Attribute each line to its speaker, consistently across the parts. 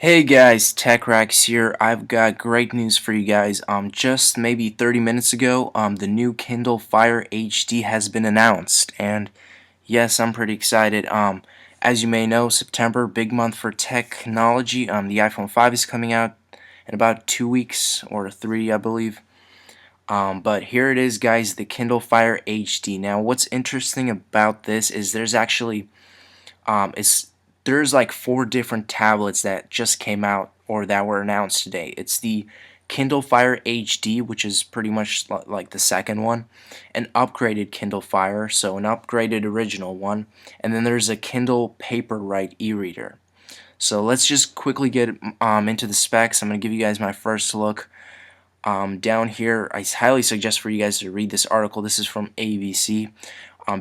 Speaker 1: Hey guys, TechRax here. I've got great news for you guys. Just maybe 30 minutes ago, the new Kindle Fire HD has been announced, and yes, I'm pretty excited. As you may know, September, big month for technology. The iPhone 5 is coming out in about 2 weeks or three, I believe. But here it is, guys, the Kindle Fire HD. Now, what's interesting about this is it's there's like four different tablets that just came out or that were announced today. It's the Kindle Fire HD, which is pretty much like the second one, an upgraded Kindle Fire, so an upgraded original one, and then there's a Kindle Paperwhite e-reader. So let's just quickly get into the specs. I'm going to give you guys my first look. Down here, I highly suggest for you guys to read this article. This is from ABC.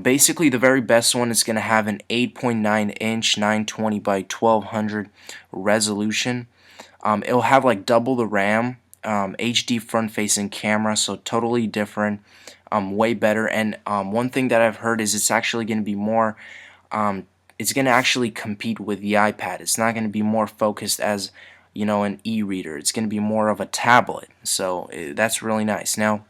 Speaker 1: Basically, the very best one is going to have an 8.9-inch 920 by 1200 resolution. It'll have like double the RAM, HD front-facing camera, so totally different, way better. And one thing that I've heard is it's actually going to be more, it's going to actually compete with the iPad. It's not going to be more focused as an e-reader. It's going to be more of a tablet. So that's really nice. Now,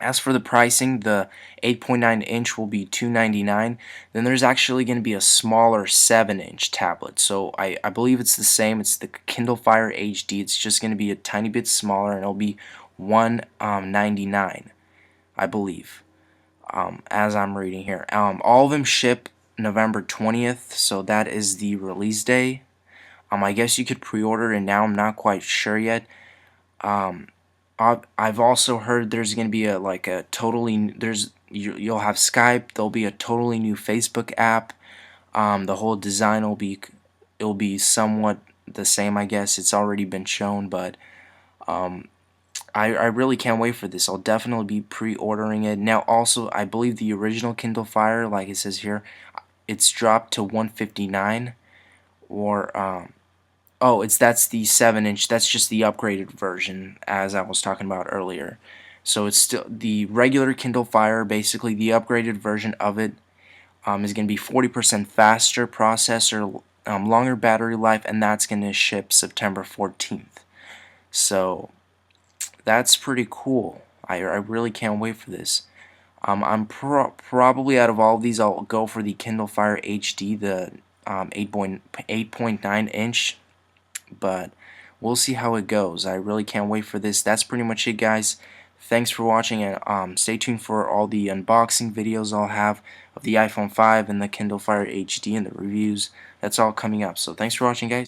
Speaker 1: as for the pricing, the 8.9-inch will be $299. Then there's actually going to be a smaller 7-inch tablet. So I believe it's the same. It's the Kindle Fire HD. It's just going to be a tiny bit smaller, and it'll be $199, I believe, as I'm reading here. All of them ship November 20th, so that is the release day. I guess you could pre-order it now. I'm not quite sure yet. I've also heard there's going to be a totally you'll have Skype. There'll be a totally new Facebook app. The whole design will be somewhat the same, I guess. It's already been shown, but I really can't wait for this. I'll definitely be pre-ordering it. Now, also, I believe the original Kindle Fire, like it says here, it's dropped to 159, or oh, that's the 7-inch. That's just the upgraded version, as I was talking about earlier. So it's still the regular Kindle Fire. Basically, the upgraded version of it is going to be 40% faster processor, longer battery life, and that's going to ship September 14th. So that's pretty cool. I really can't wait for this. I'm probably out of all of these, I'll go for the Kindle Fire HD, the 8.9-inch. But we'll see how it goes. I really can't wait for this. That's pretty much it, guys. Thanks for watching, and stay tuned for all the unboxing videos I'll have of the iPhone 5 and the Kindle Fire HD and the reviews. That's all coming up. So thanks for watching, guys.